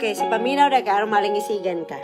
Oke, si paminaw udah ka, aron malingisigan ka.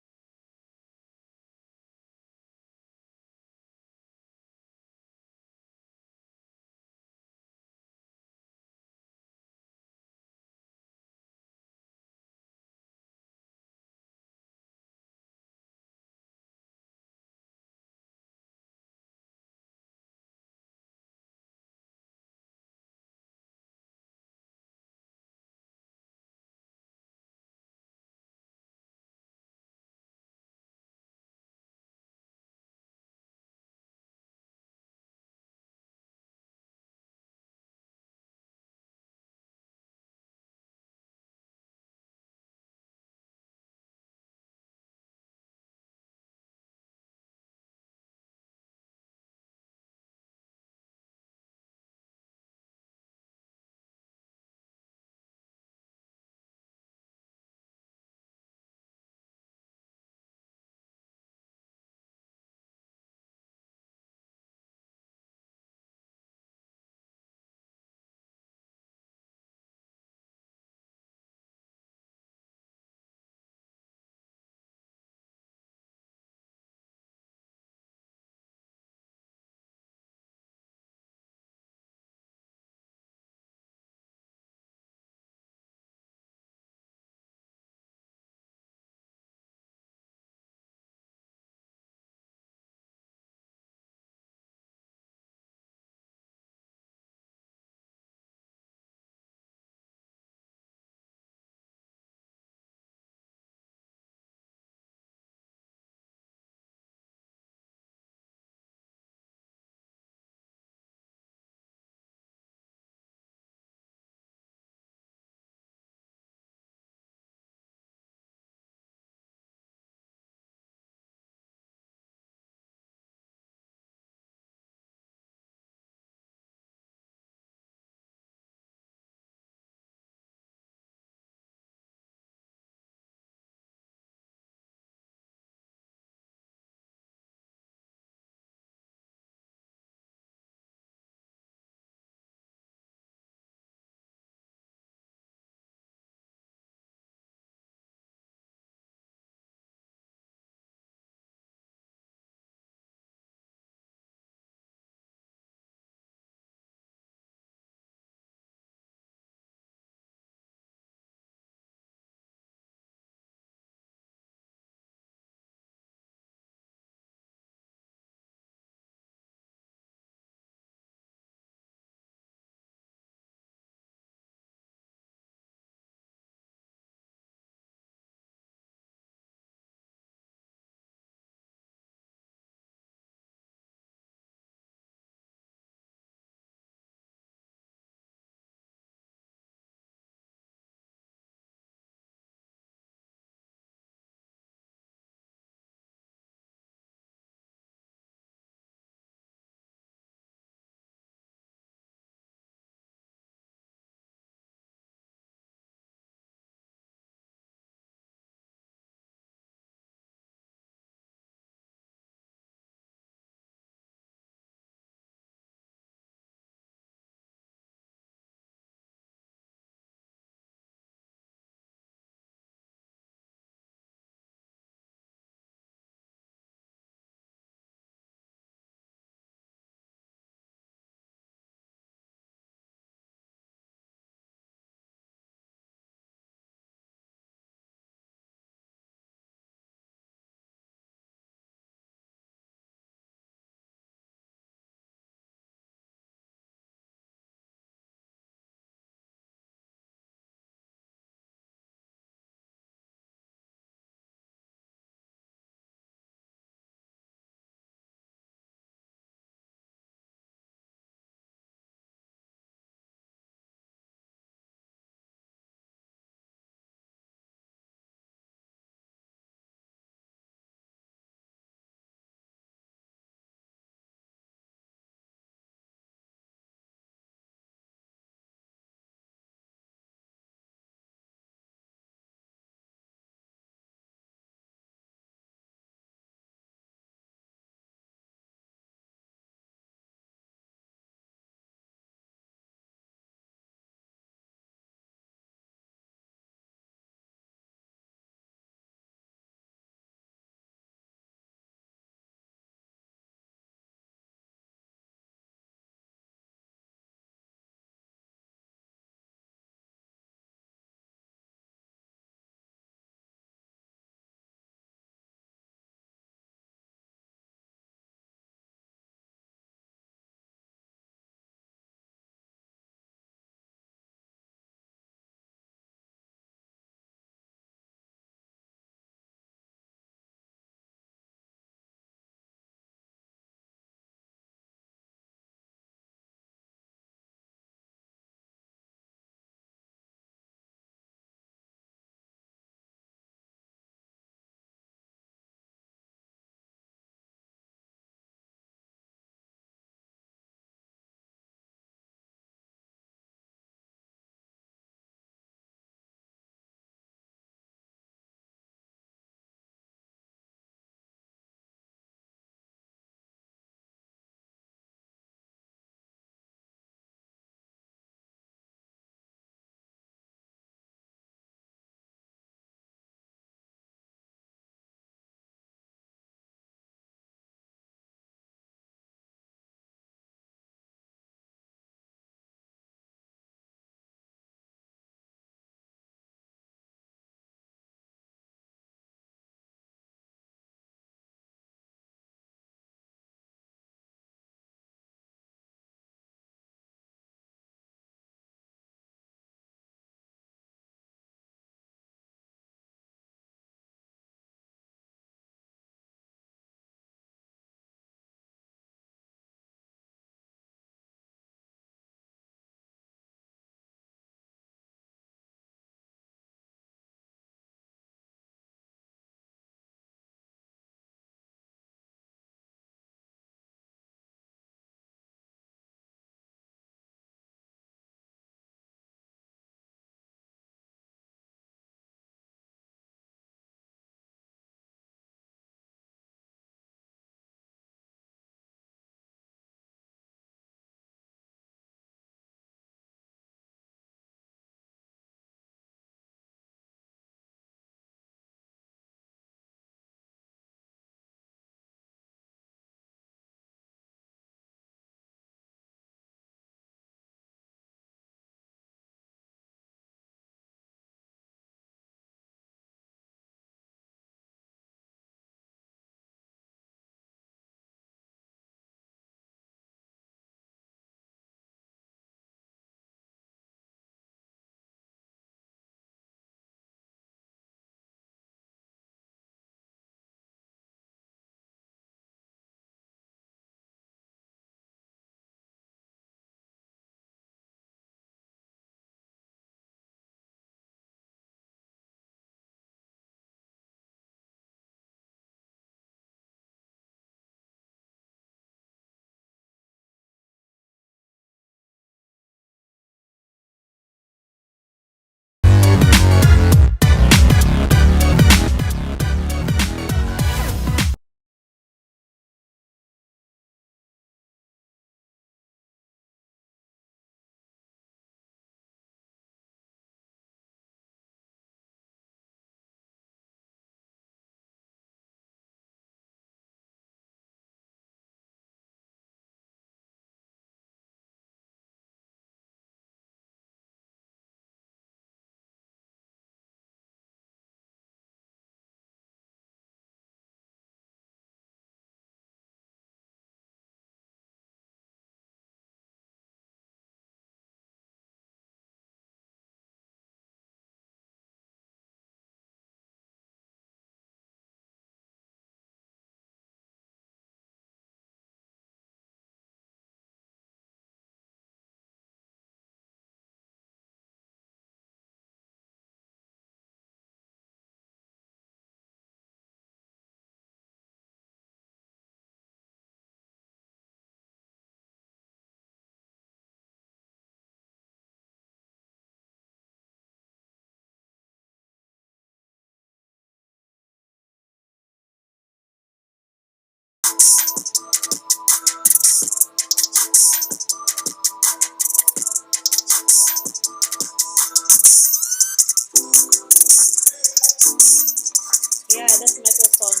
Yeah, that's microphone.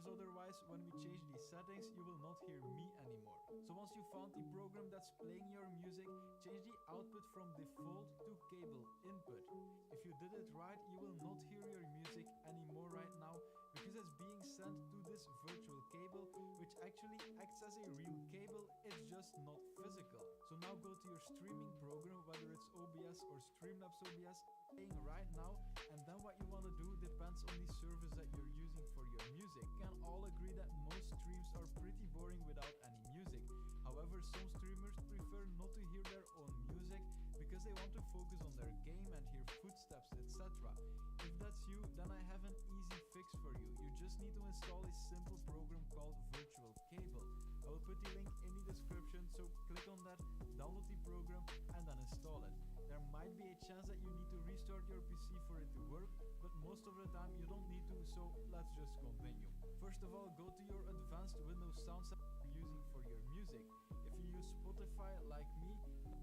because otherwise when we change these settings you will not hear me anymore. So once you found the program that's playing your music, change the output from default to cable input. If you did it right, you will not hear your music anymore right now because it's being sent to this virtual cable, which actually acts as a real cable, it's just not physical. So now go to your streaming program, whether it's OBS or Streamlabs OBS, playing right now, and then what you want to do depends on the service that you're using for your music. We can all agree that most streams are pretty boring without any music. However, some streamers prefer not to hear their own music because they want to focus on their game and hear footsteps, etc. If that's you, then I have an easy fix for you. You just need to install a simple program called Virtual Cable. I will put the link in the description, so click on that, download the program and then install it. There might be a chance that you need to restart your PC for it to work, but most of the time you don't need to, so let's just continue. First of all, go to your advanced Windows sound set you're using for your music. If you use Spotify like me,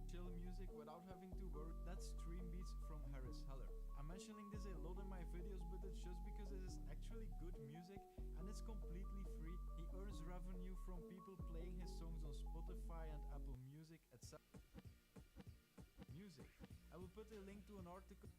chill music without having to worry, that's Streambeats from Harris Heller. I'm mentioning this a lot in my videos, but it's just because it is actually good music and it's completely free. He earns revenue from people playing his songs on Spotify and Apple Music, etc. Music. I will put a link to an article.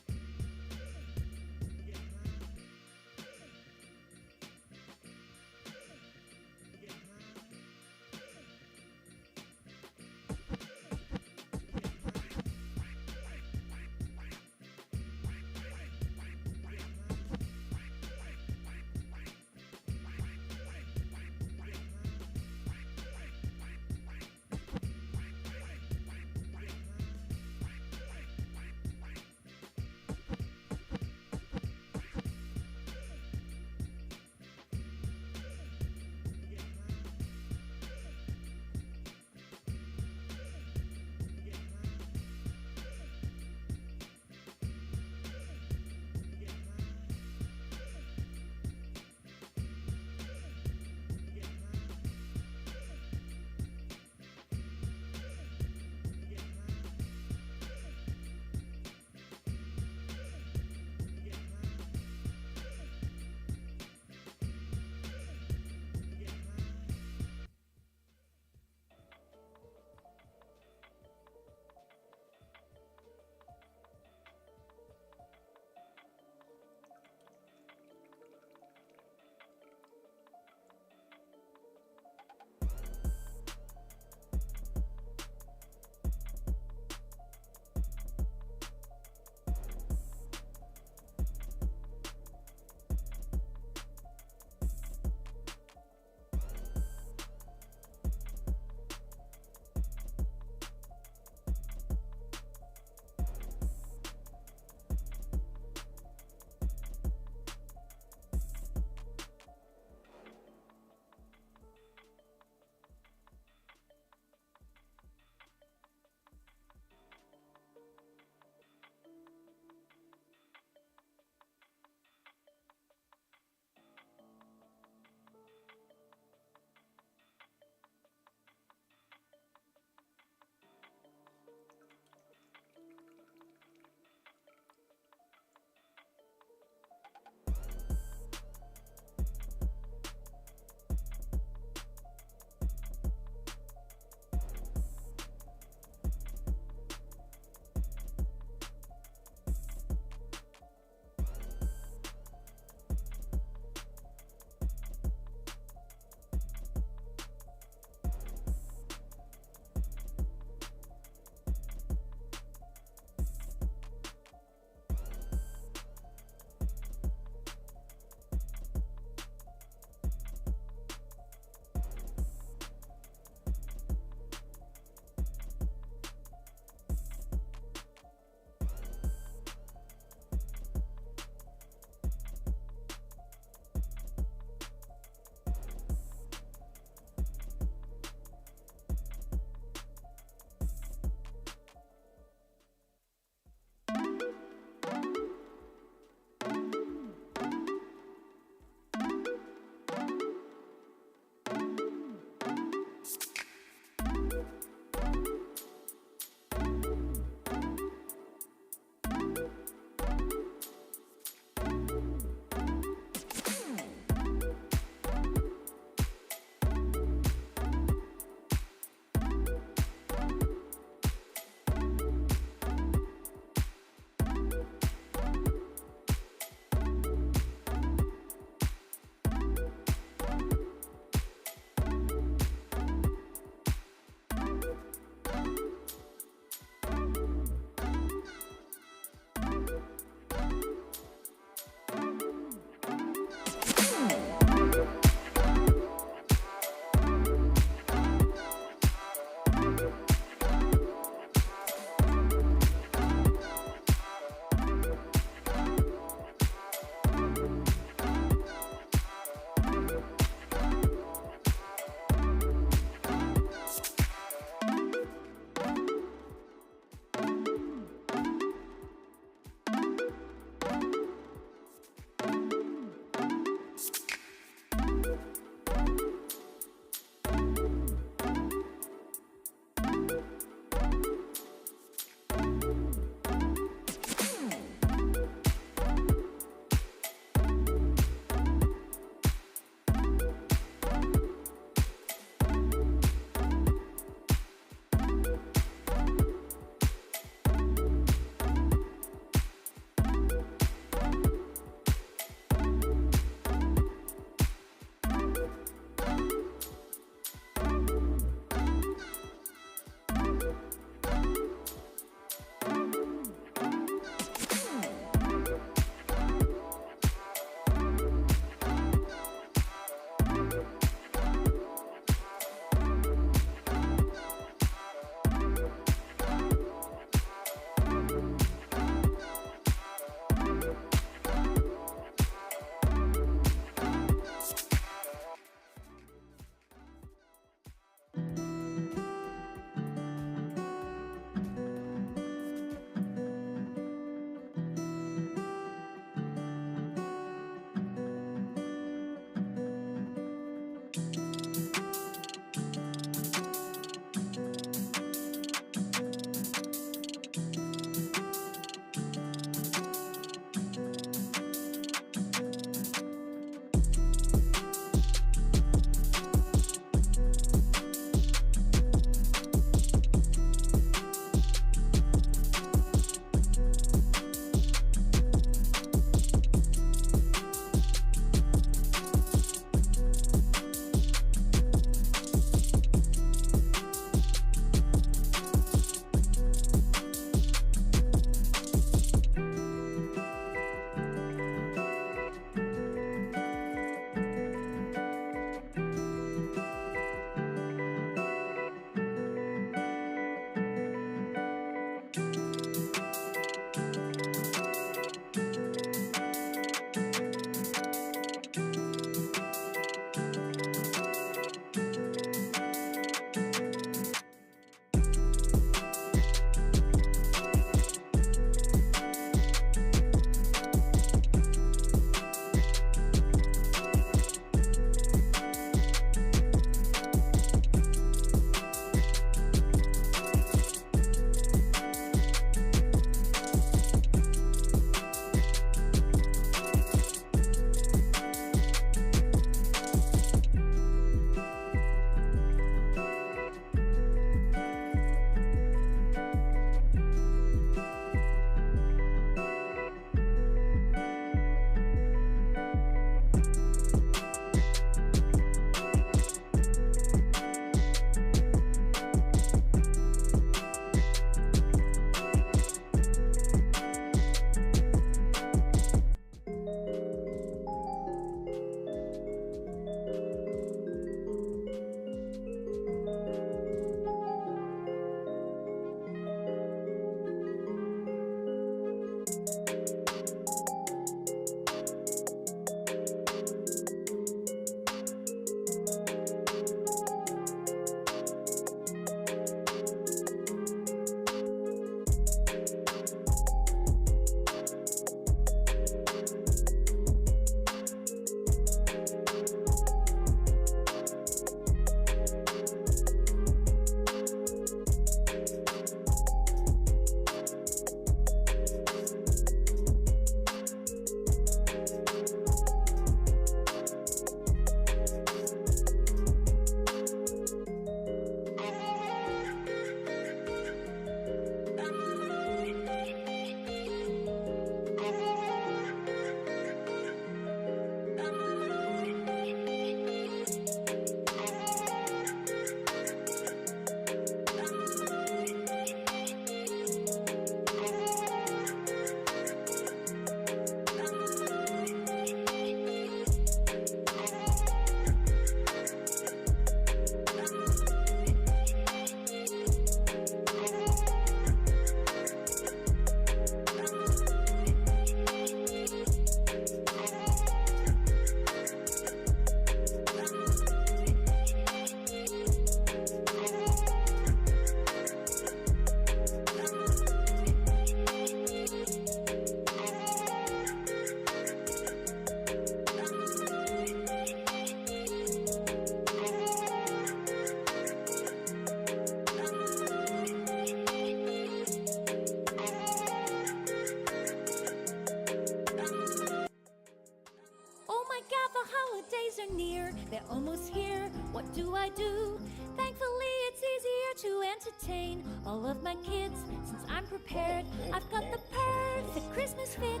entertain all of my kids. Since I'm prepared, I've got the perfect Christmas fix.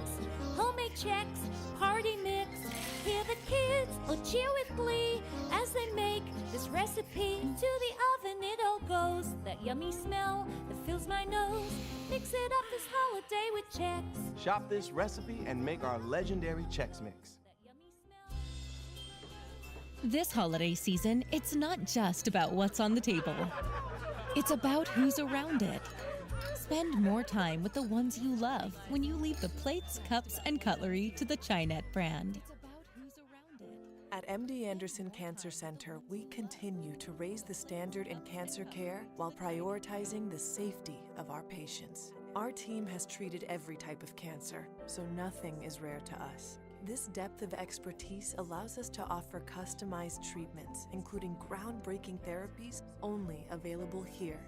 Homemade checks, party mix. Hear the kids all cheer with glee as they make this recipe. To the oven it all goes, that yummy smell that fills my nose. Mix it up this holiday with Chex. Shop this recipe and make our legendary Chex Mix. This holiday season, it's not just about what's on the table. It's about who's around it. Spend more time with the ones you love when you leave the plates, cups, and cutlery to the Chinet brand. At MD Anderson Cancer Center, we continue to raise the standard in cancer care while prioritizing the safety of our patients. Our team has treated every type of cancer, so nothing is rare to us. This depth of expertise allows us to offer customized treatments, including groundbreaking therapies only available here.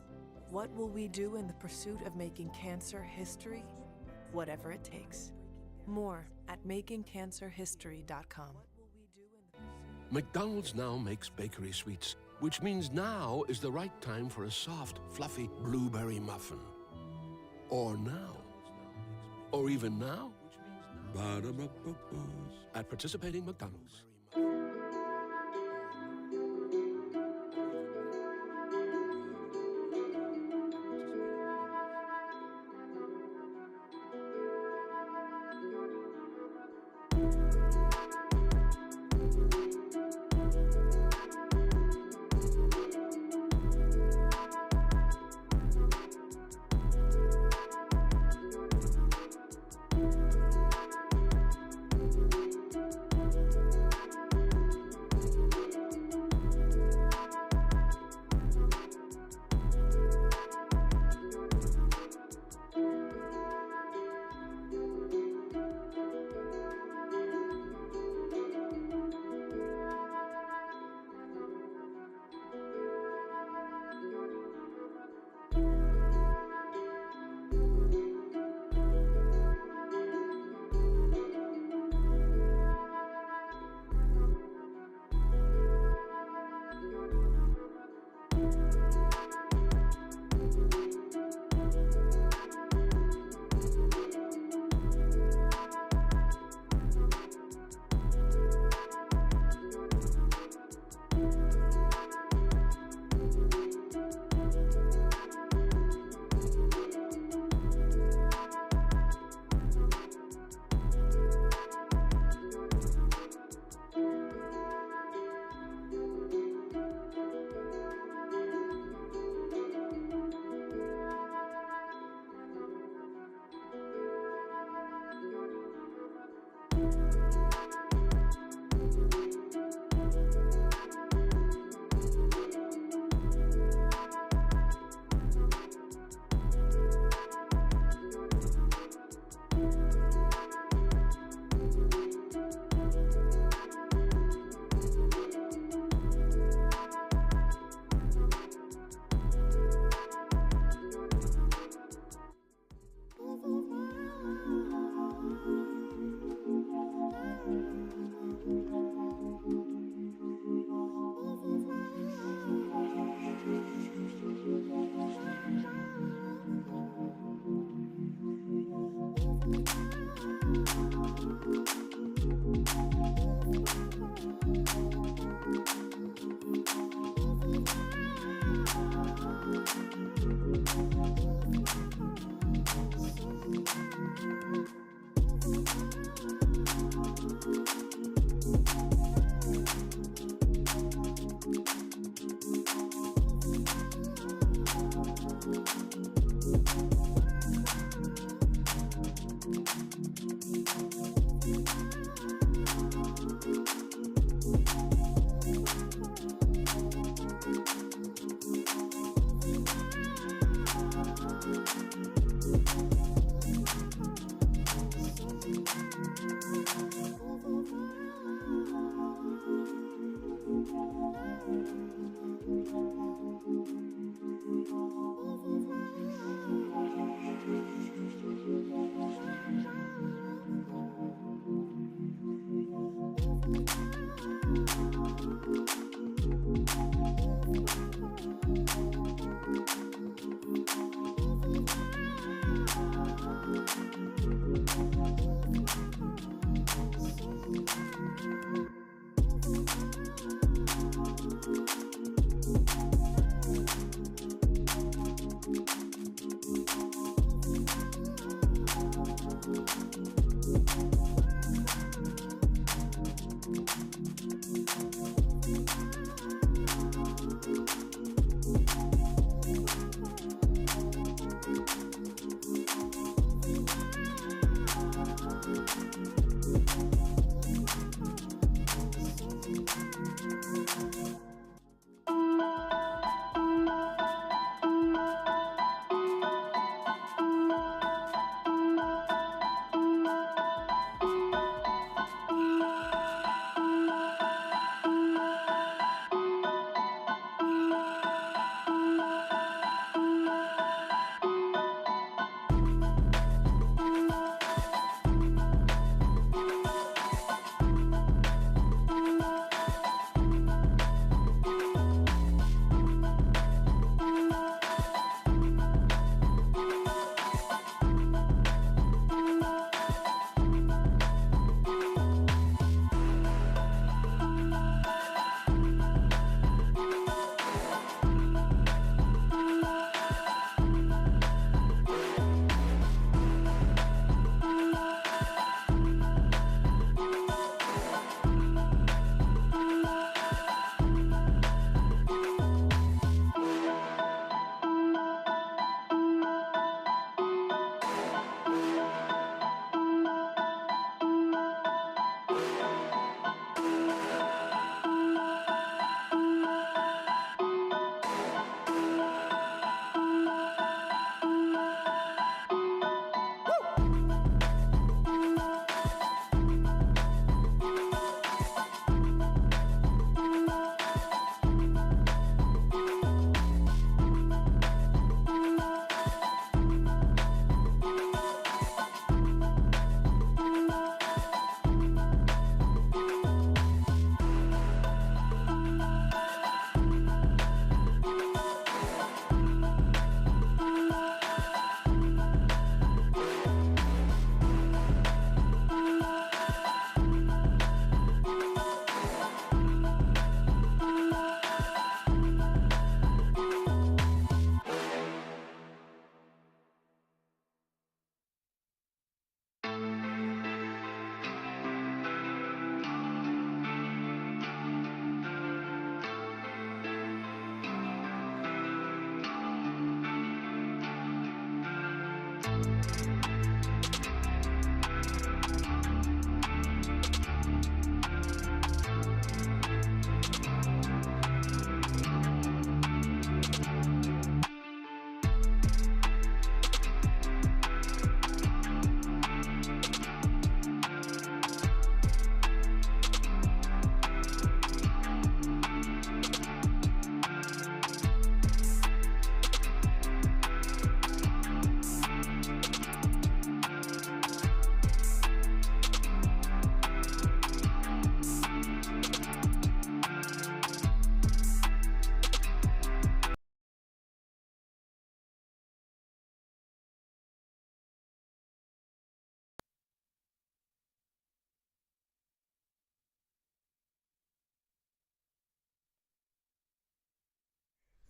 What will we do in the pursuit of making cancer history? Whatever it takes. More at makingcancerhistory.com. McDonald's now makes bakery sweets, which means now is the right time for a soft, fluffy blueberry muffin. Or now. Or even now. Ba-da-ba-ba-ba. At participating McDonald's.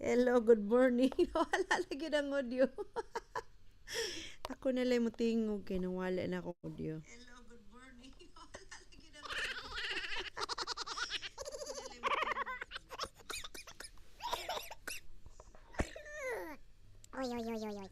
Hello, good morning. Wala lagi ng audio. Ako na lang mo tingog kay nawala na akong audio. Hello, good morning. Wala lagi ng Oy, oy, oy, oy, oy.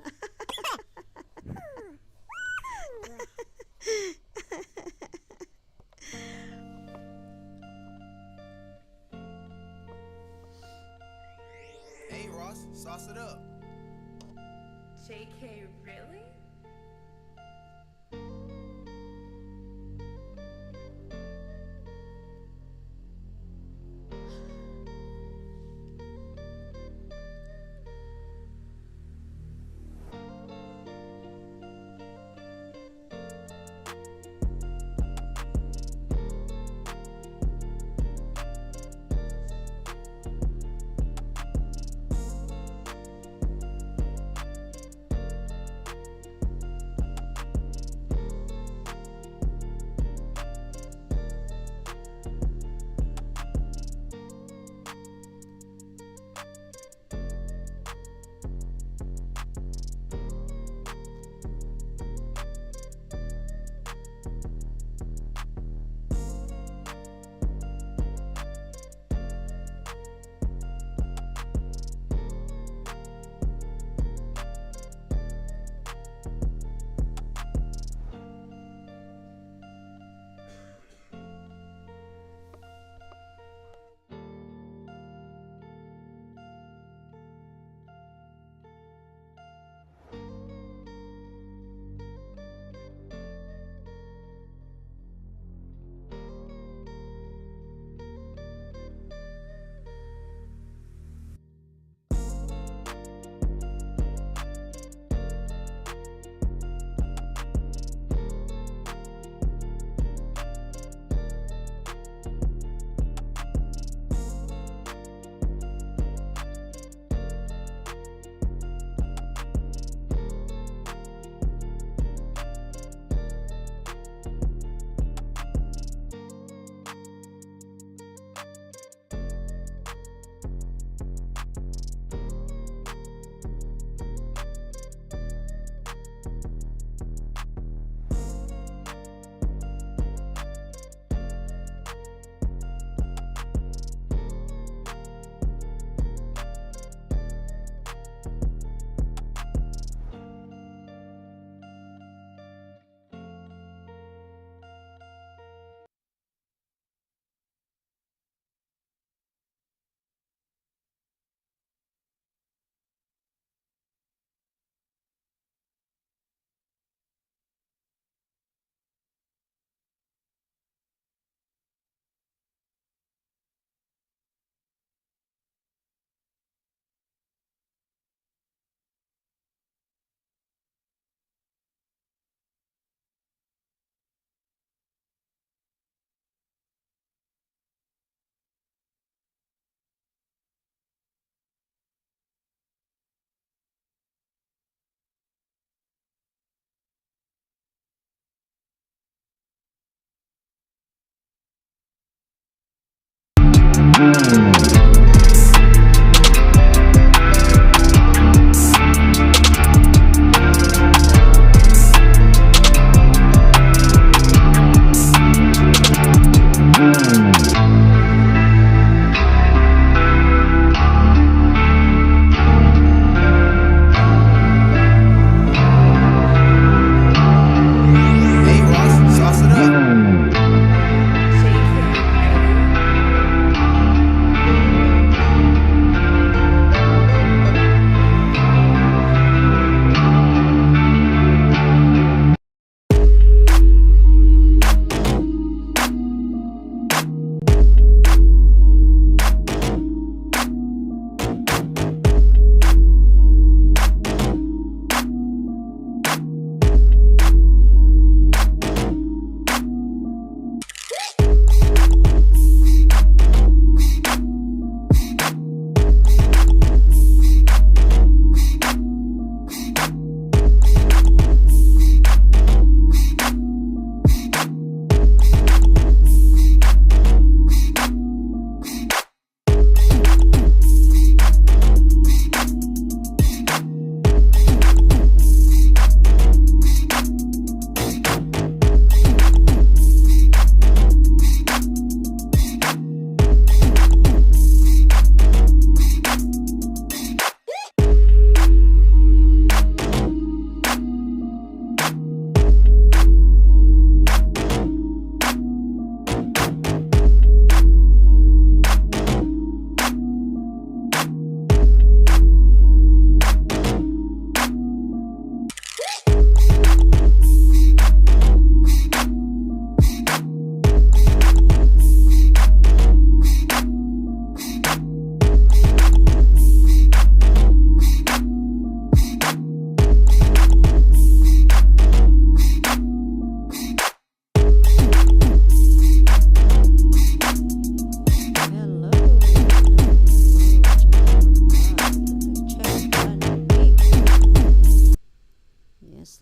Hey, Ross, sauce it up. JK, really?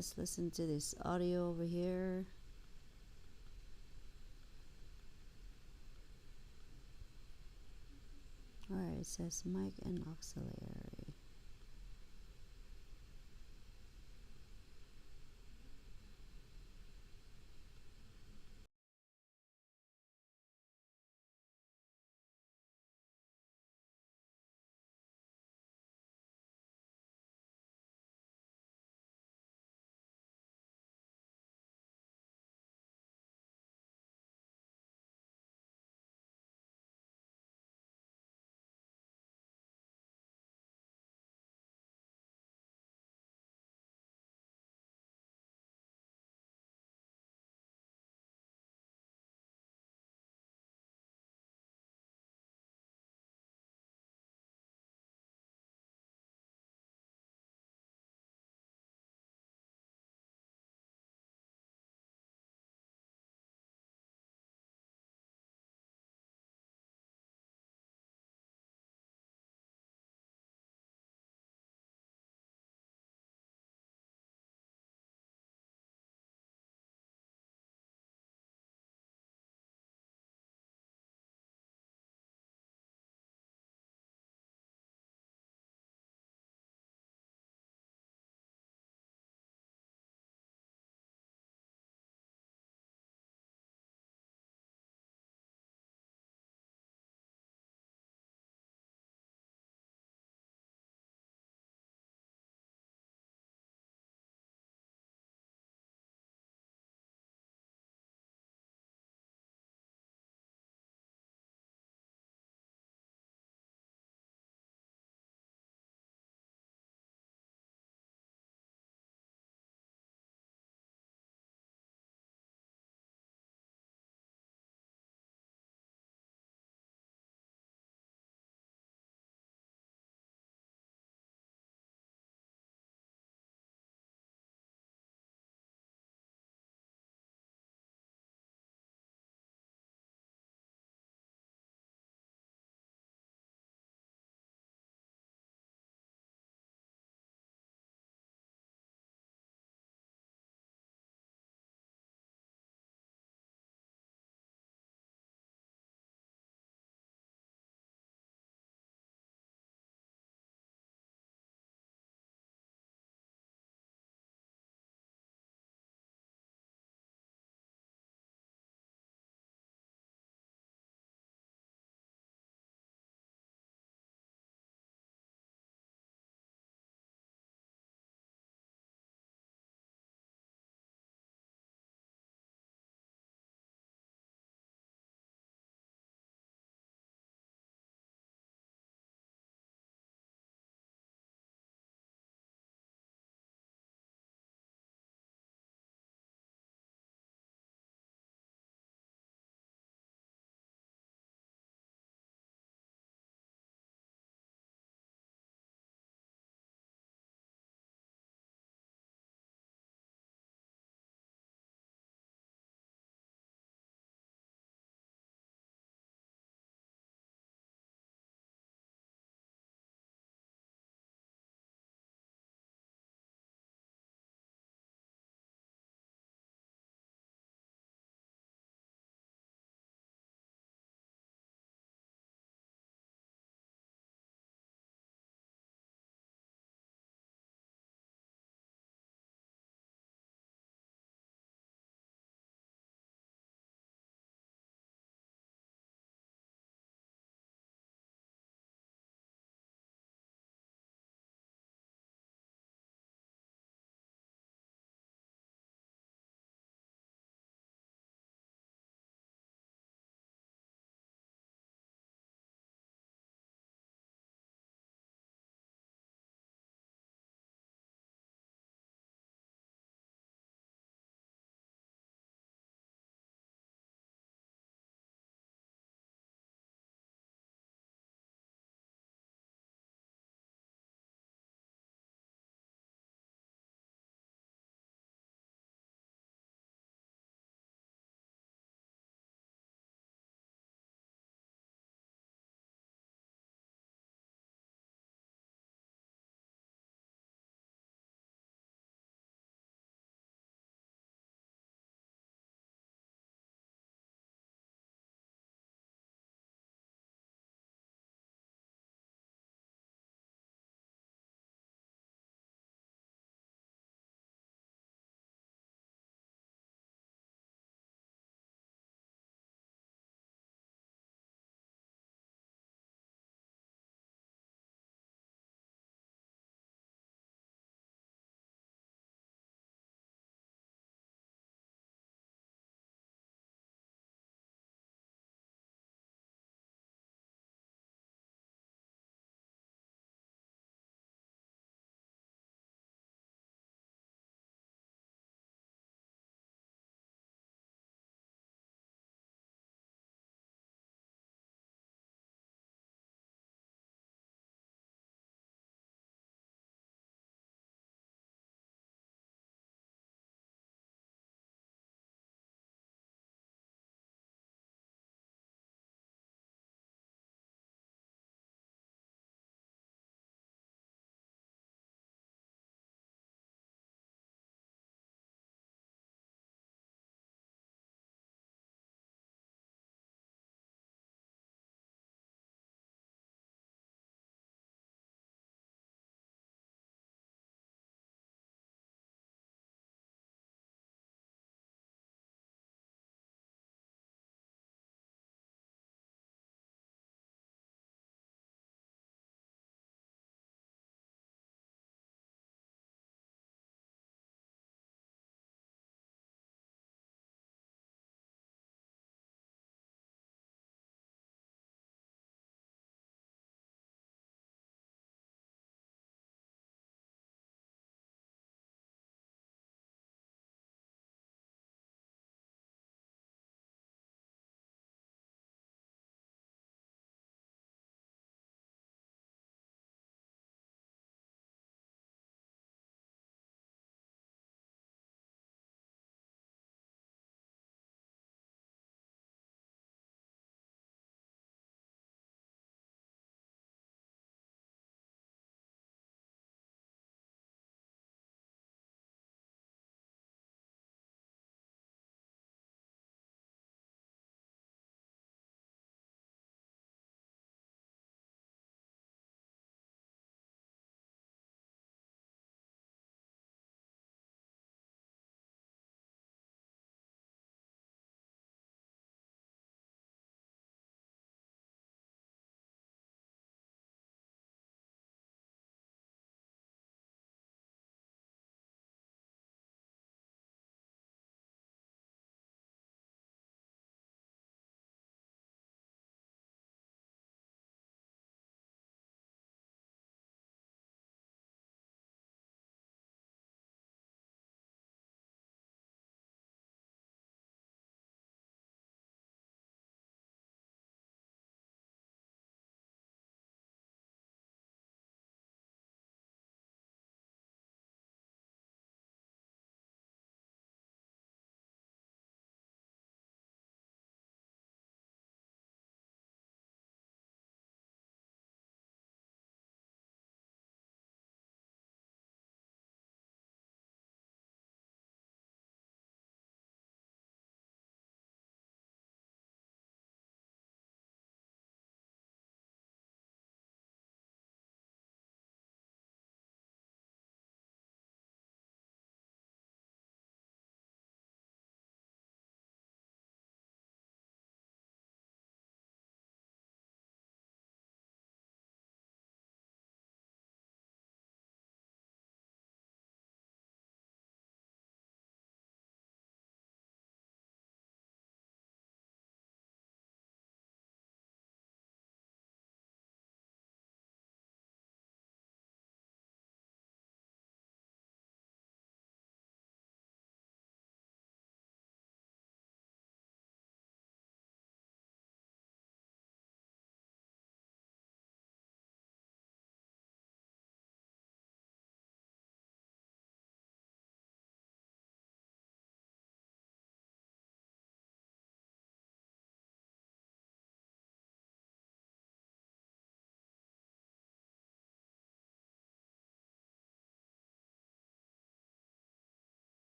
let's listen to this audio over here. Alright, it says mic and auxiliary.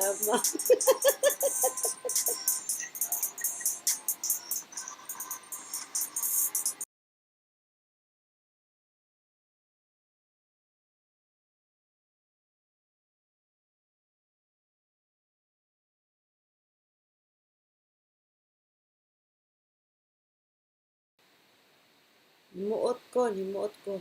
Salamat. Himuot ko.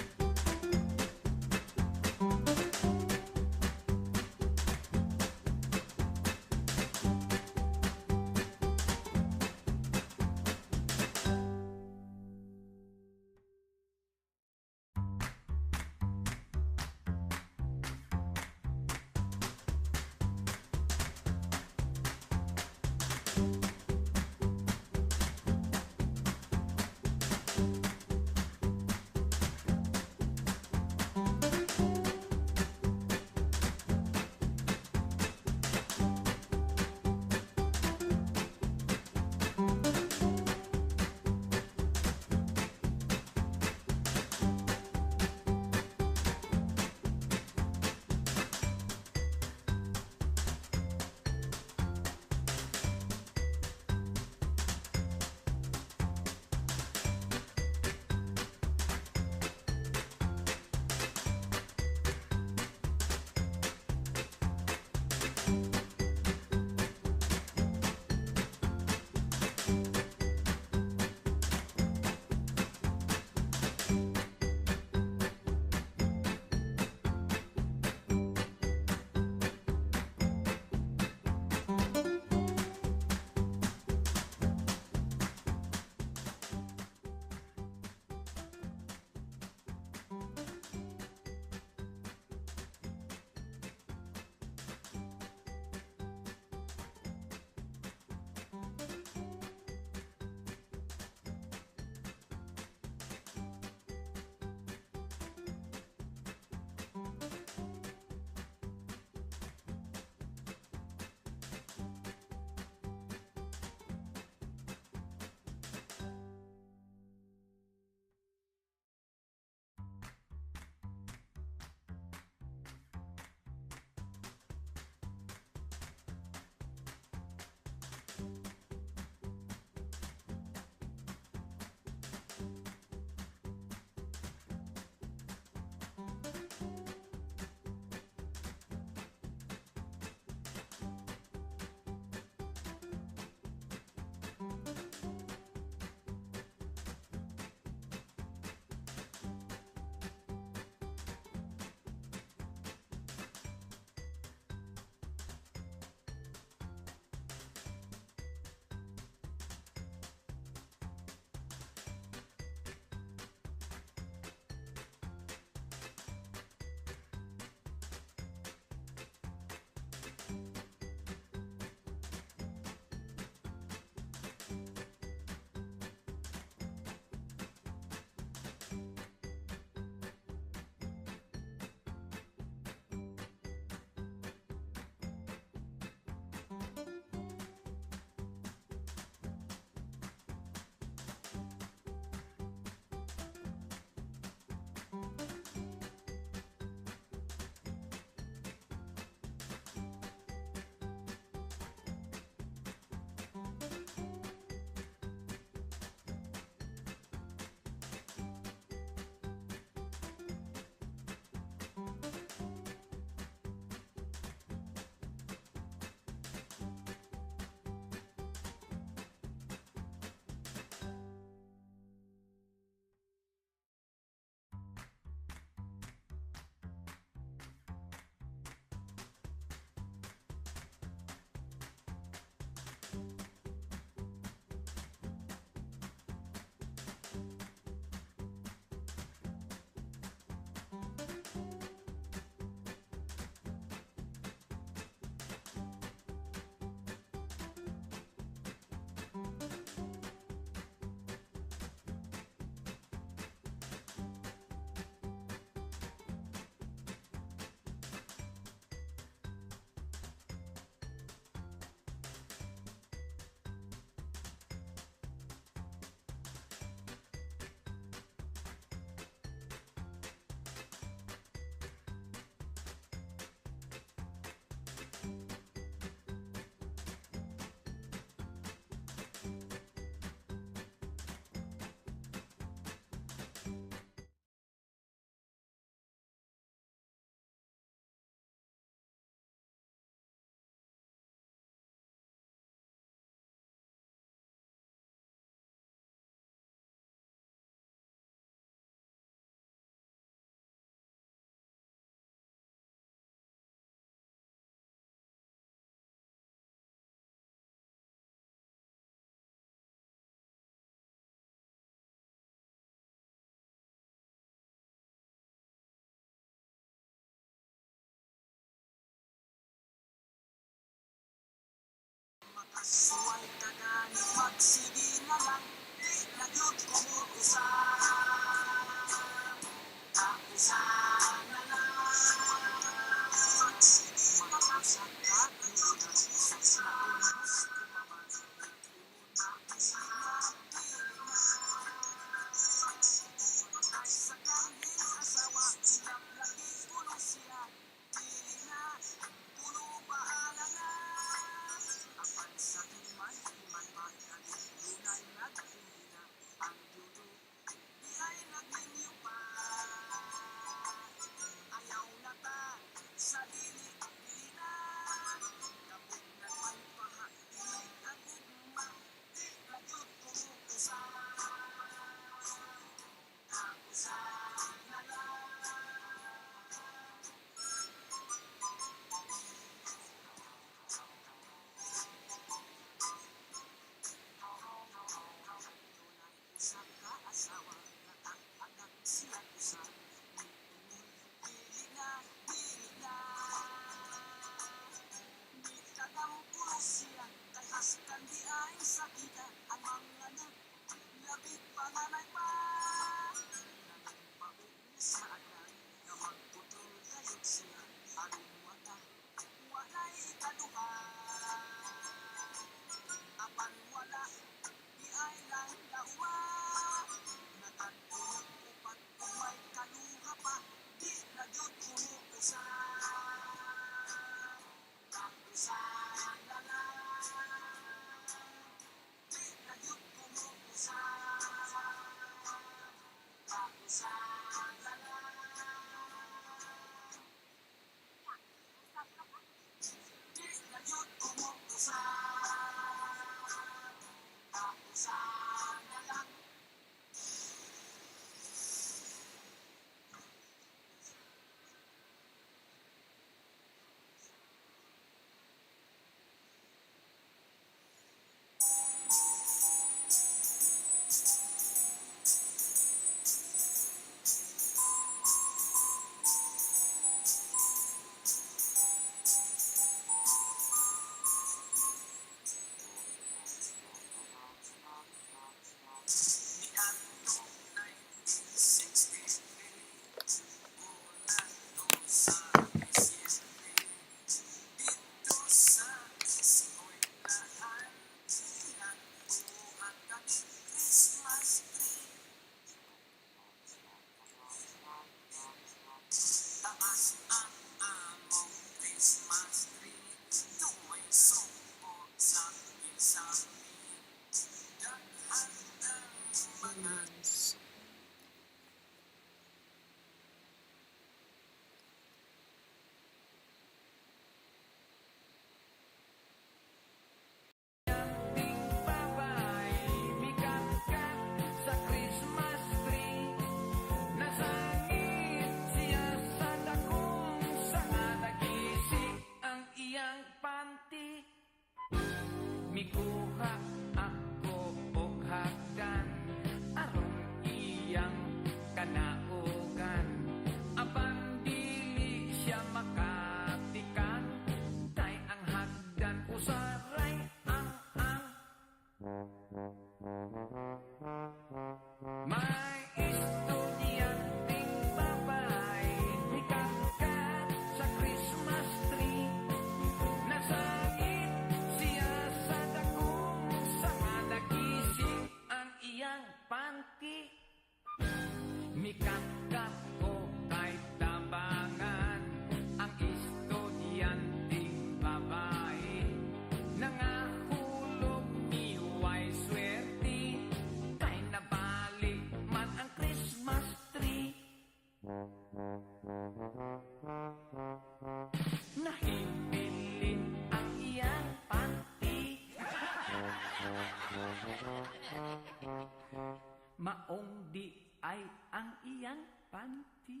Maong di ay ang iyang panty.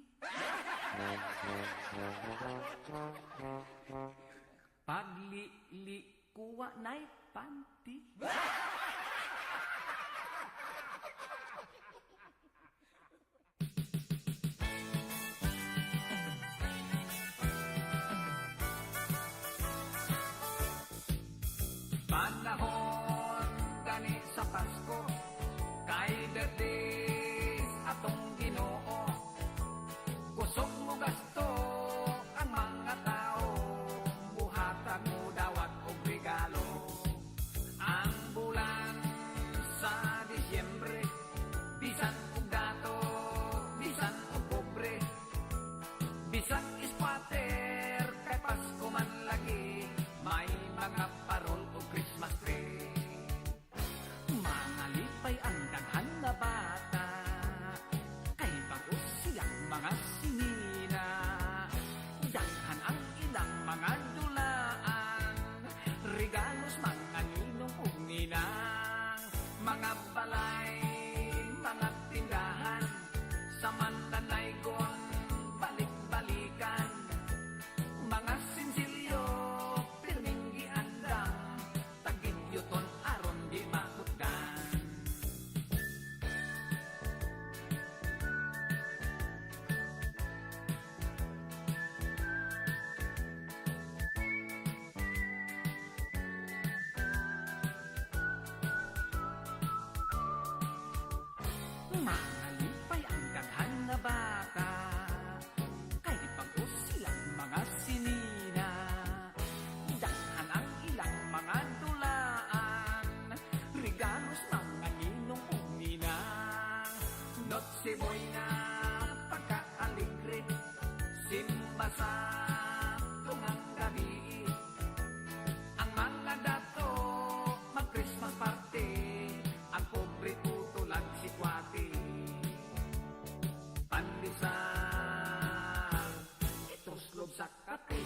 Paglili kuwa na'y panty. Panahon gani sa Pasko, kay birthdays atong Ginoo. Kusog mo gasto ang mga tao, buhatan mo dawat og regalo. Ang bulan sa Disyembre, bisan og dato, bisan og pobre, bisan ispater, kay Pasko man lagi, may mga parol o Christmas tree. Mga lipay ang daghan na bata, kay bago siyang mga sinina. Daghan ang ilang mga dulaan, regalos mga ninong ug ninang. Mga balay, mga tindahan, sa mananaygon, balik-balikan. Mga sinsilyo, pirming giandang, tagid yuton aron di mahutdan. Mga lipay ang daghan na bata, kay bago silang mga sinina. Daghan ang ilang mga dulaan, regalos mga ninong ug ninang. Notse boy na pagkaaligre, simba sa tungang gabi. Ang mga dato mag-Christmas party, ang pobre tutulag si Kwati. Pandesal, ituslog sa kape.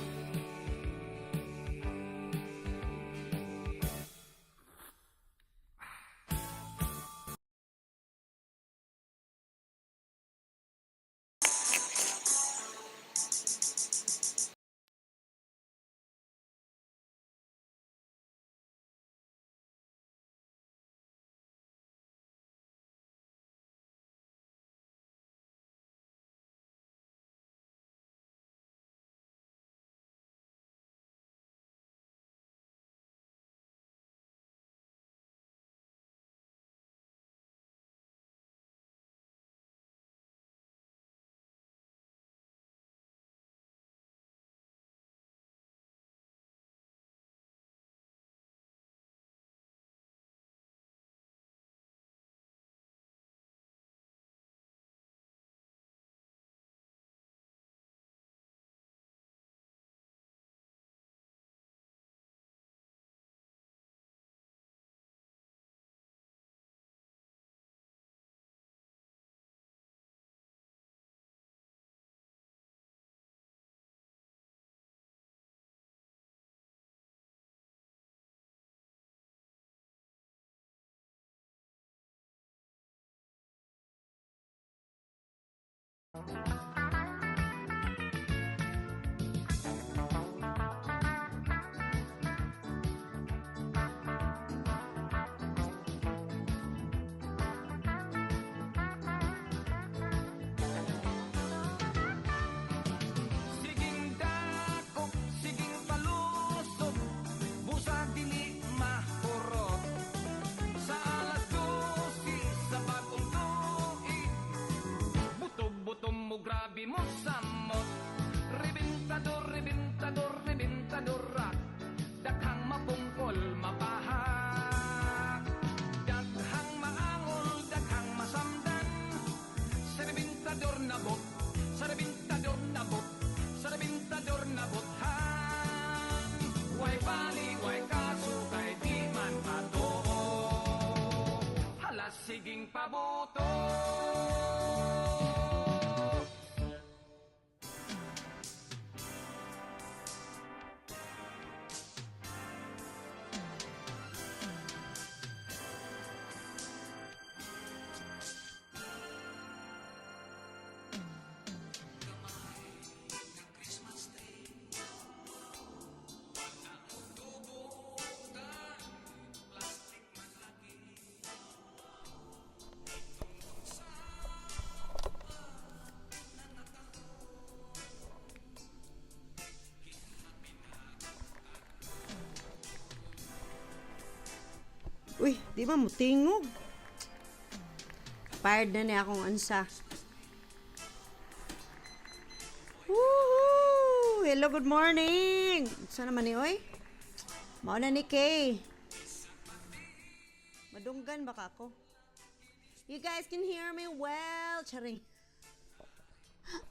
Siging dakop, siging palusot, busa dili mahurot. Sa alas 12 sa bagong tuig, buto-buto mo grabe mo samot. Rebentador, rebentador, rebentador rock, daghang mapungkol mapahak, daghang maangol, daghang masamdan. Sa rebentador nabot, sa rebentador nabot, sa rebentador nabothan. Way bali, way kaso, kay di man patoo. Hala siging pabuto. Uy, di ba mo tingog? Fired na niya akong ansa. Woohoo! Hello, good morning! Saan naman ni Oy? Mauna ni Kay. Madunggan baka ako? You guys can hear me well. Charing.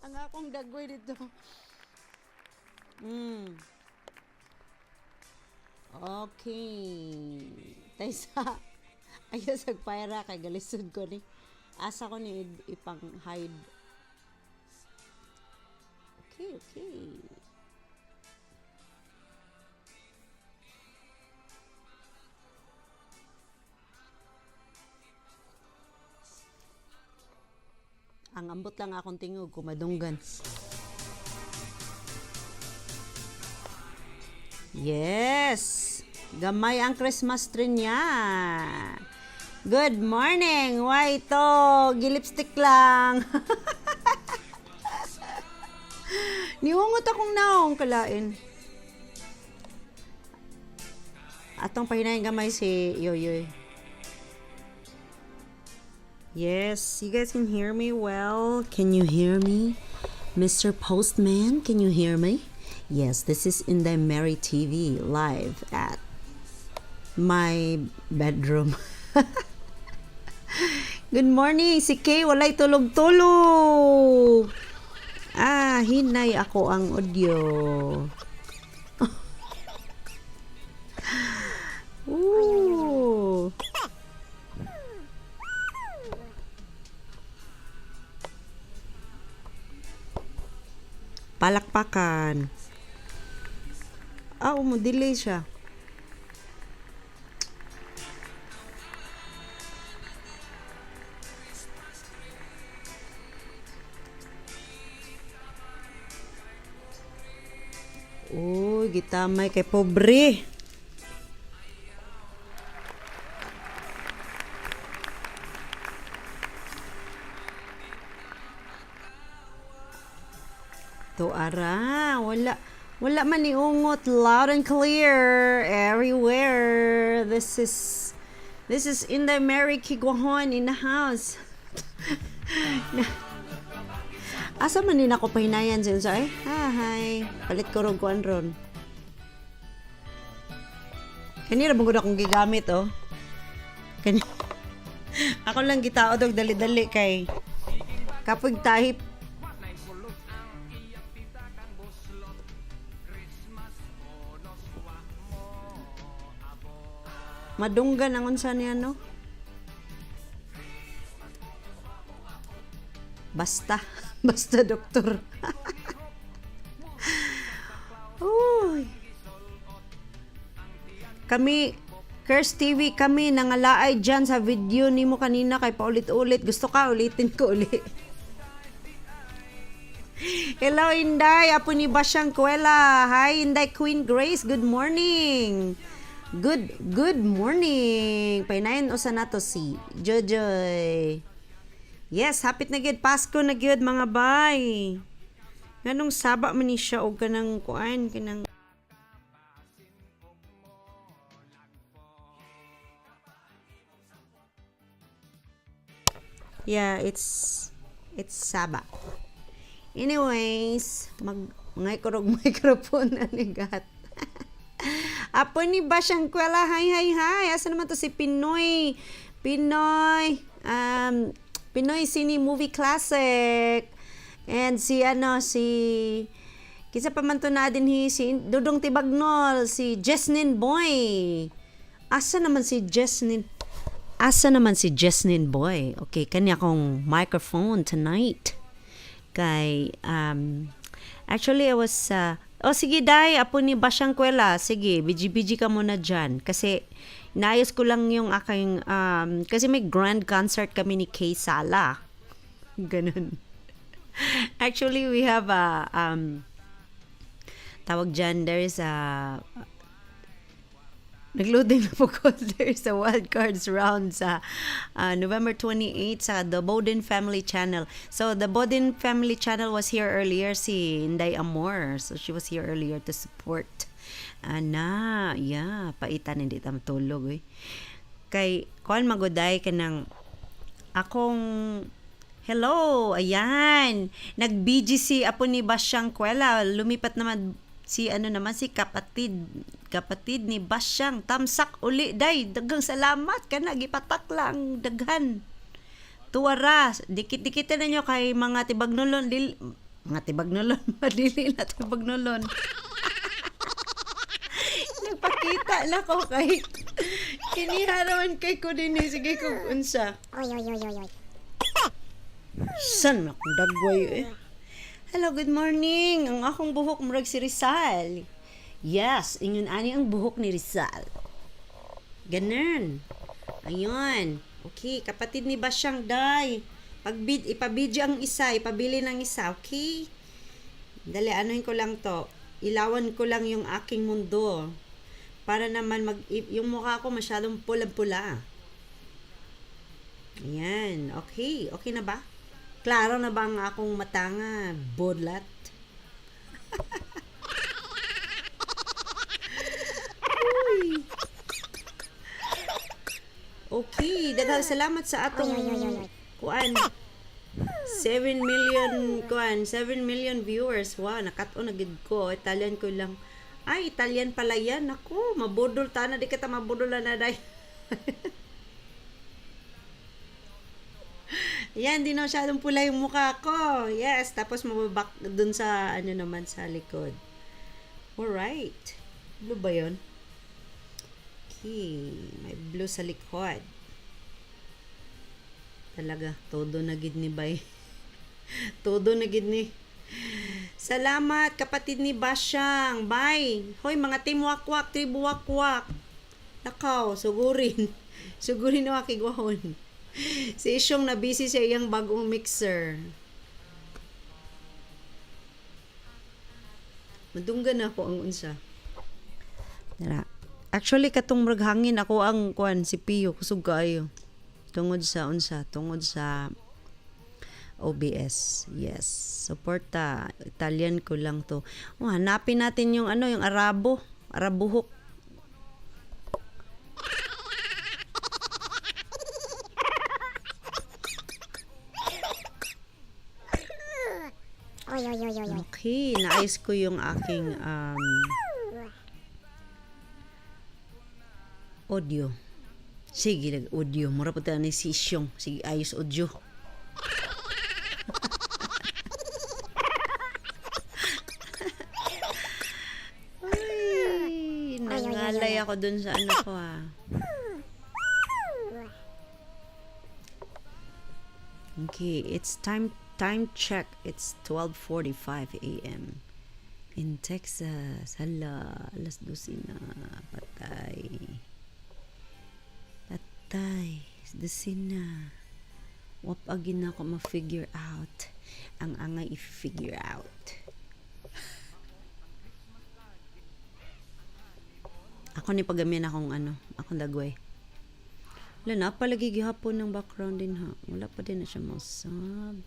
Ang akong dagoy dito. Okay. Taysa. Ayos agpayra kay galisod ko ni. Asa ko ni ipang hide. Okay. Ang ambot lang akong tingog kumadunggan. Yes! Gamay ang Christmas tree niya. Good morning! Why ito? Gilipstick lang. Niungot akong naong kalain. Atong pahinayin gamay si Yoyoy. Yes, you guys can hear me well. Can you hear me? Mr. Postman, can you hear me? Yes, this is Inday Mary TV live at my bedroom. Good morning, si Kay, walay tulog-tulog. Hinay ako ang audio. Ooh. Palakpakan. Delay siya. Uy, gitamay kay pobre. To ara, wala man niungot, loud and clear everywhere. This is Inday Mary Kigwahon in the house. Asa man din ako pahinayan siya ay? Hi. Palit ko rog kuan ron. Kanira bang gud akong gigamit oh. Ako lang gitaod og dali-dali kay kapag tahip madunggan ang unsa niya no? Basta doktor. Uy. Kami Curse TV kami nangalaay dyan sa video nimo kanina kay paulit-ulit. Gusto ka ulitin ko uli. Hello Inday, apo ni Basyang Kuwela. Hi Inday Queen Grace, good morning. Good morning. Painayin usa nato si Jojoy. Yes, hapit na gyud Pasko na gyud mga bay. Nganong saba man ni siya og kanang kuan kanang yeah, it's saba. Anyways, ngay kurog microphone na nigat. Apo ni Basyang Kuwela, hi. Asa naman to si Pinay? Pinay Cine Movie Classic. And si kisa pa man to na din si Dudong Tibagnol, si Jesnin Boy. Asa naman si Jesnin Boy? Okay, kanya akong microphone tonight. Kay actually I was sige day, apo ni Basyang Kuwela. Sige, biji ka muna dyan. Kasi, naayos ko lang yung aking, kasi may grand concert kami ni Kay Sala. Ganun. Actually, we have tawag dyan, there is nagloading na po ko. There's a wildcards round sa November 28 sa the Boden Family Channel. So, the Boden Family Channel was here earlier, si Inday Amor. So, she was here earlier to support. Yeah, paitan, hindi tam tulog. kay kuan maguday kanang akong hello, ayan. Nag-BGC apo ni Basyang Kwela. Lumipat naman si kapatid ni Basyang. Tamsak uli day. Dagang salamat ka na. Gipatak lang daghan. Tuwara. Dikit-dikit na nyo kay mga tibagnolon. Madili na tibagnolon. Nagpakita na ko kay kiniharaman kay ko din. Sige kung unsa. Oy. San akong dagway eh. Hello, good morning. Ang akong buhok murag si Rizal. Yes, ingon ani ang buhok ni Rizal. Ganun. Ayun. Okay, kapatid ni Basyang day. Ipabidyo ang isa, ipabili ng isa, okay? Dali, anuhin ko lang to. Ilawan ko lang yung aking mundo. Para naman yung mukha ko masyadong pula-pula. Ayan, okay. Okay na ba? Klaro na ba ang akong mata nga? Bodlat? Okay, daghang salamat sa atong kuan. 7 million viewers. Wow, nakat-o na gid ko. Italian ko lang. Ay, Italian pala yan. Ako, mabudol ta na. Di kita mabudol na day. Yan, di na masyadong pula yung mukha ko. Yes, tapos mababak dun sa, naman, sa likod. Alright. Blue ba yun? Okay. May blue sa likod. Talaga, todo na gid ni bay. Todo na gid ni. Salamat, kapatid ni Basyang. Bye. Hoy, mga timwakwak, tribuwakwak. Nakaw, sugurin. Sugurin na wakigwahon. Si Isyong na busy sa iyang bagong mixer. Madunggan ako ang unsa. Dara. Actually, katong maghangin ako ang kuan si Pio. Kusog kaayo. Tungod sa unsa? Tungod sa OBS. Yes. Suporta. Italian ko lang to. Oh, hanapin natin yung yung Arabuhok. Oy. Okay, naayos ko yung aking audio. Sige, nag-audio. Mura po tayo ni si Isyong. Sige, ayos audio. Ay, nangalay ako dun sa ko Okay, it's time check. It's 12:45 a.m. in Texas. Hala, alas 12 na. Patay. 12 na. Wap agin na ako ma-figure out. Ang angay i-figure out. Ako ni pagamian akong akong dagway. Wala na, palagi gihapon ng background din ha. Wala pa din na siya masab.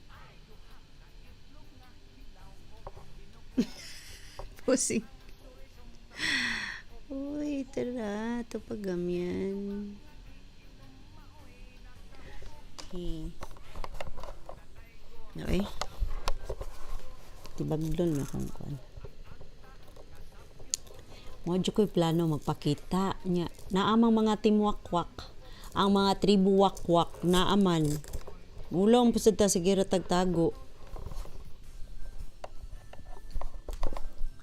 Pusing. Uy, tara. Ito pagamyan. Okay. Okay. Tibaglon na kung kuan. Modyo ko'y plano magpakita niya. Naamang mga timwakwak. Ang mga tribu wakwak. Naaman. Mulong pusad ta siguro tagtago.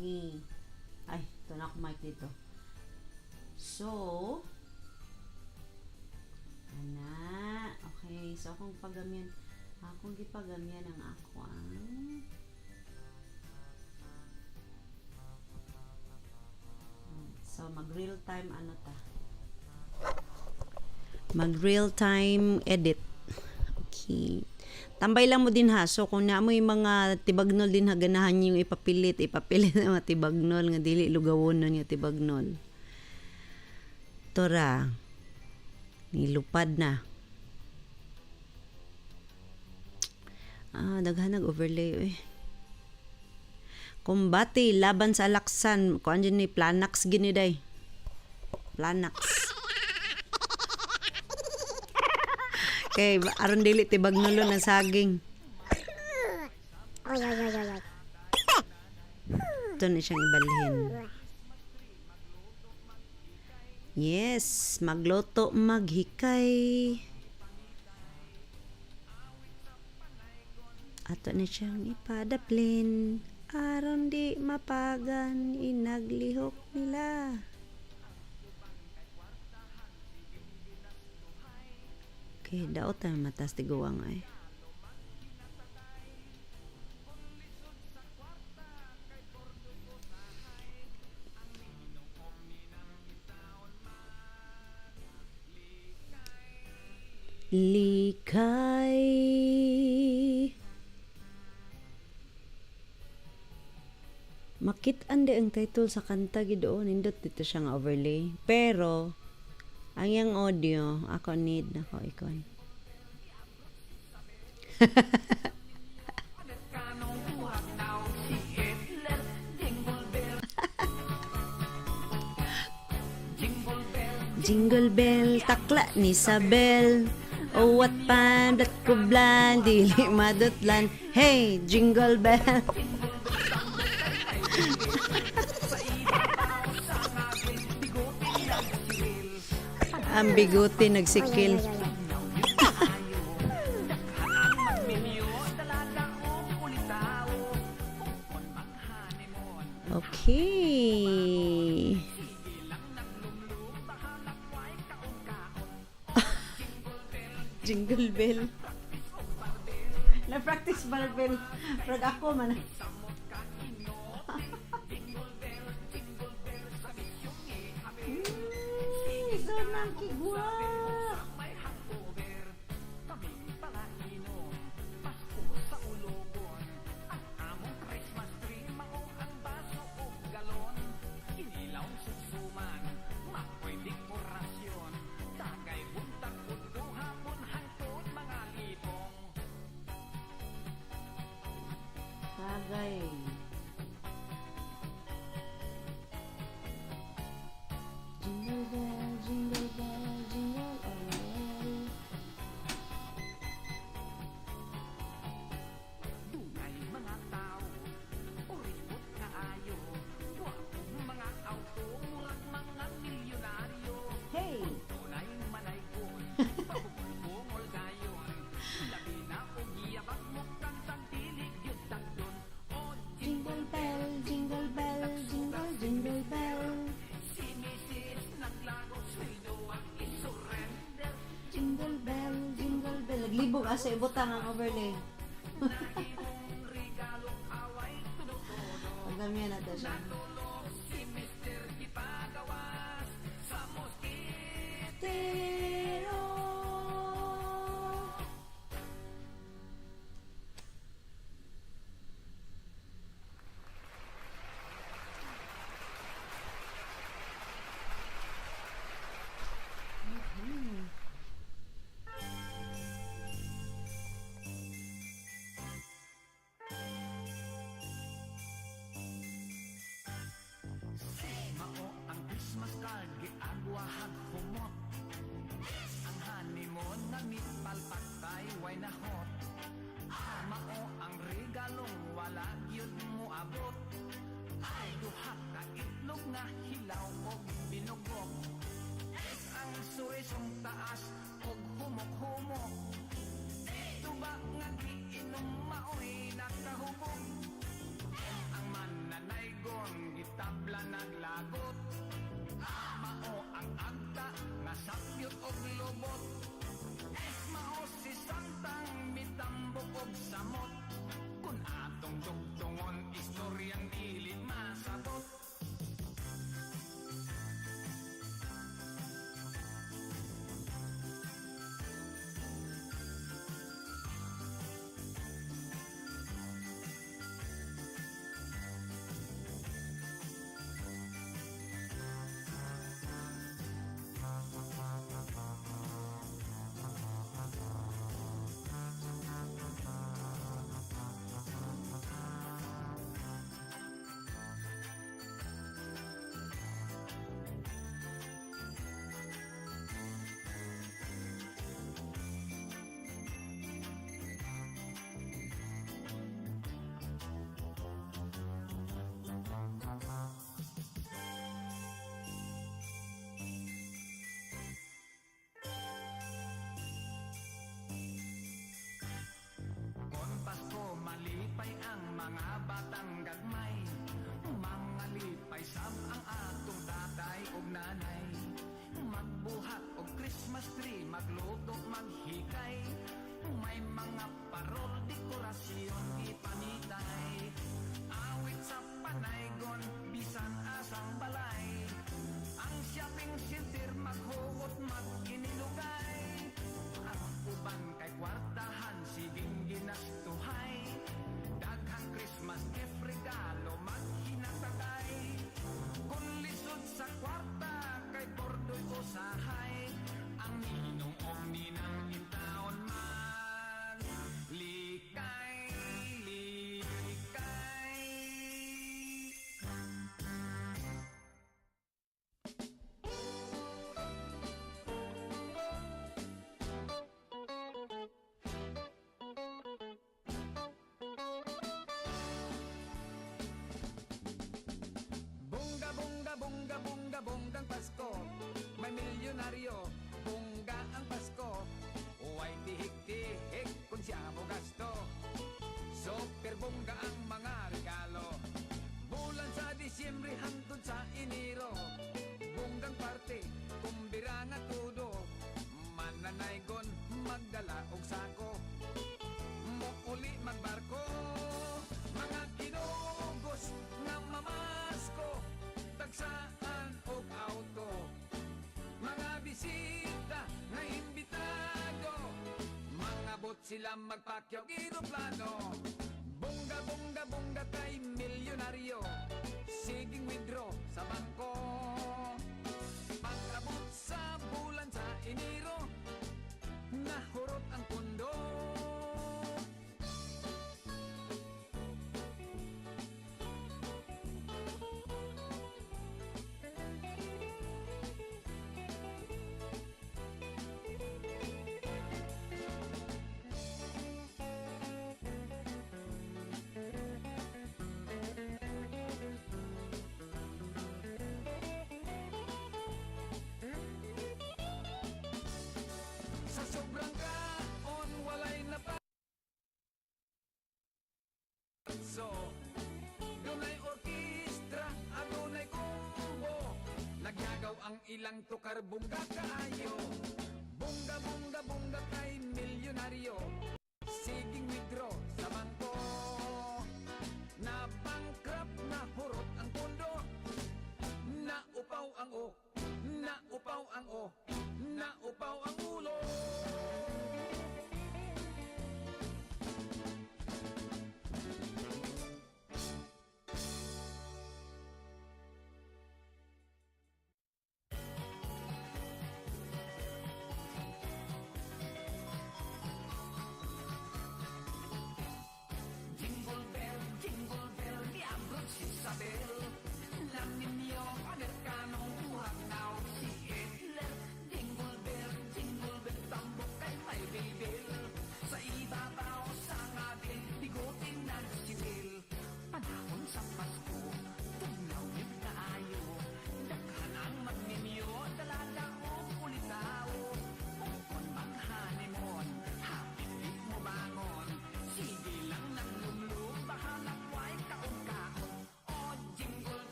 Okay. Ay, ito na ako mic dito. So, okay. So, akong gipagamian ang ako So, mag-real time mag-real time edit. Okay. Tambay lang mo din ha. So, kung na mo yung mga tibagnol din ha, ganahan yung ipapilit ng mga tibagnol nga dili lugawon nun yung tibagnol. Tora. Nilupad na. Daghan nag-overlay Kumbati laban sa alaksan. Kuan dyan ni Planax giniday. Planax. Kay aron dili tibag nulo ng saging. Oy, oy, oy, oy, oy. Ito na siyang ibalhin. Yes, magluto, maghikay. Ato na siyang ipadaplin. Aron di mapagan, inaglihok nila. Okay, daot tayo matas tiguang ay. Likay. Makit-an di ang title sa kanta gidoon, nindot dito siya nga overlay. Pero ang yang audio ako need na ko ikon. Jingle bell, takla ni Sabel. Oh, what pan, blat ko blan, dili madutlan. Hey, jingle bell. Ang biguti nagsikil. Okay. Jingle bell. Na-practice ba bell? Prag ako man. So nang kigwa. Sagay. Jingle bell, jingle bell, jingle all the way. Dungay mga tao, uripot na ayo. Wapong mga auto, murag mga milyonaryo. Hey! Tunay manaykon, pagpulbungol dayon. Labi na o giyabang mukhang tagpilig yun tagdon. O Jingle bell, jingle bell, jingle, jingle bell. sinisis, naglago, sweldo ang isurrender. Jingle bell, jingle bell. Naglibog asa ibutang ang overlay. Nahimong regalong away, tunog-tunog. Pagdamihan natin siya. Natulog si Mr. Ipagawas sa mosquito. Pero Mao ang Christmas card giagwahan humot. Ang honeymoon na mitpalpak tay way nahot. Mao ang regalong wala gyud mo abot. Ay duha ka itlog nga hilaw og binugok. Ang surisong taas og humok-humok. Tuba nga giinom maoy nakahubog. Ang mananaygon gitabla naglagot. Mao ang agta nga sakyot og lubot. Mao si Santang mitambok og samot. Kun atong dugtungon istoryang dili masabot. milyonaryo, bongga ang Pasko, huwag tihik-tihik kung siya mo gasto. Super bongga ang mga regalo, bulan sa Disyembre hangtod sa Enero, bonggang parte, kumbira nga tudo, mananaygon magdala og sako, mukuli magbarko, mga kinugos nga mamasko, tagsaan og auto, mga bisita nga imbitado, mga bot sila magpakyaw eroplano. Bongga, bongga, bongga kay milyonaryo, siging withdraw sa bangko, pag-abot sa bulan sa Enero, nahurot ang pundo. Sa sobrang kaon, walay na pa. So, dunay orkestra, adunay kumbo, nagyagaw ang ilang tukar, bongga kaayo. Bongga, bongga, bongga kay milyonaryo, siging withdraw sa bangko, na bankrupt, na hurot ang pundo, na upaw ang o, na upaw ang o, na upaw ang ulo.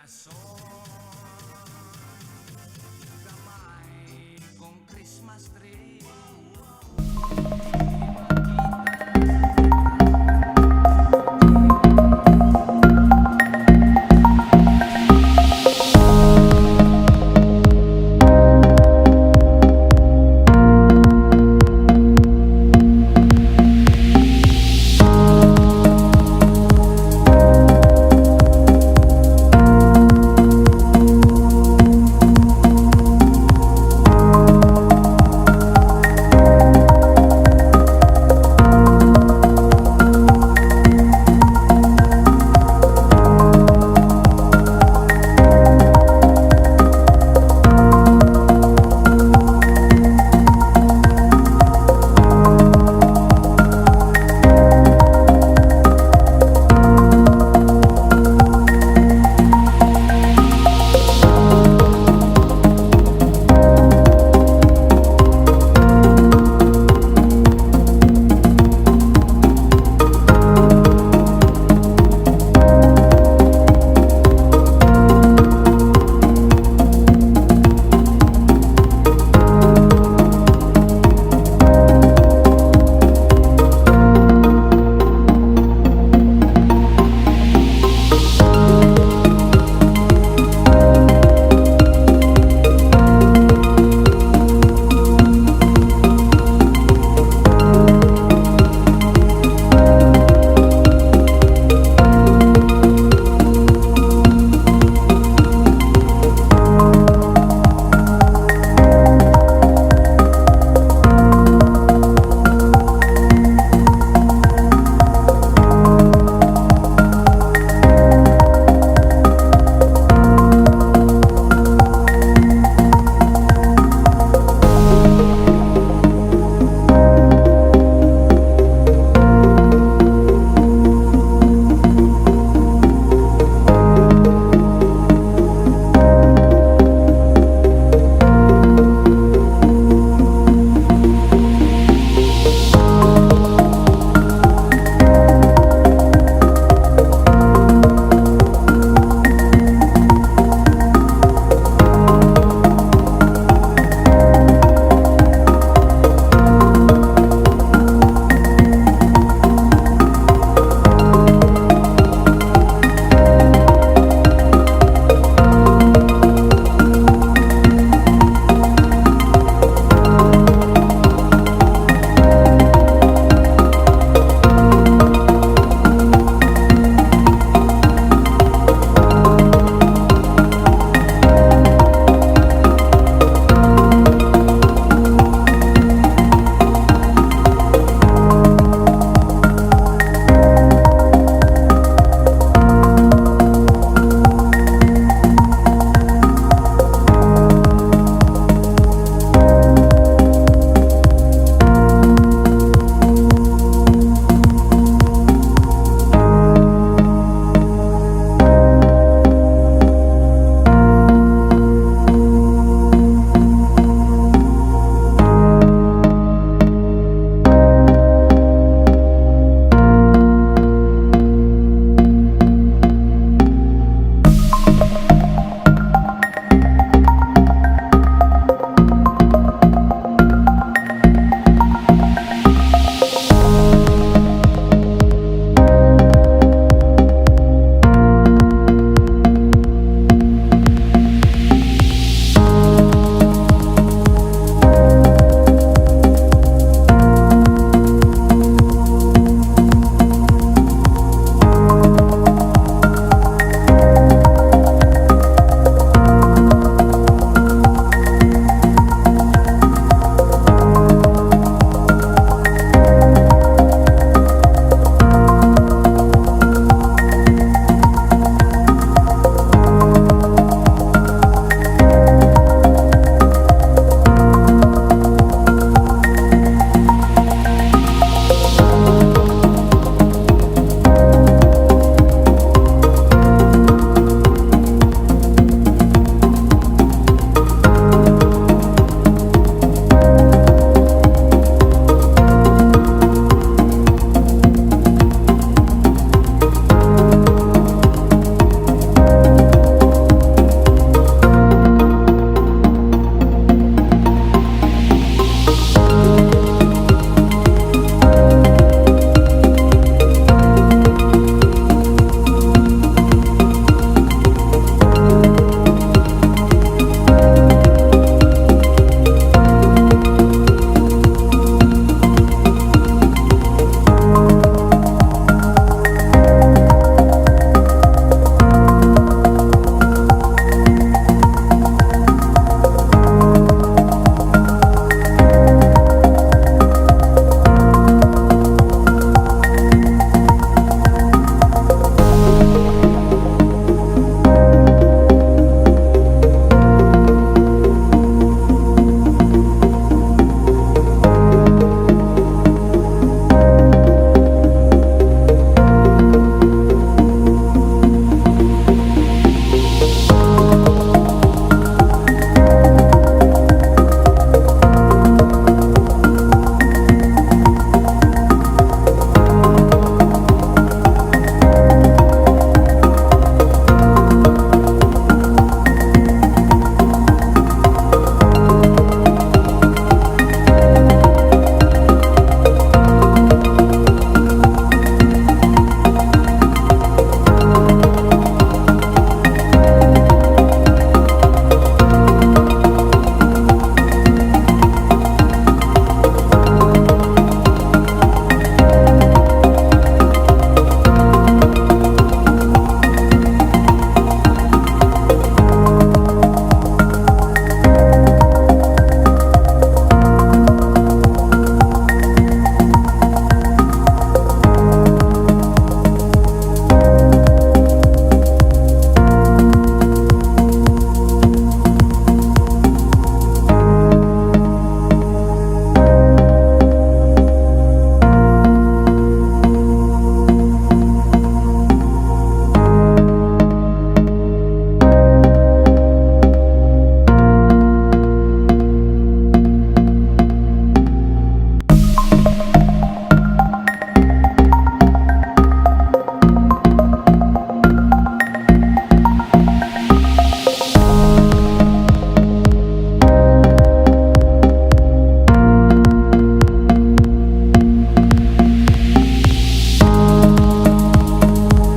Kaso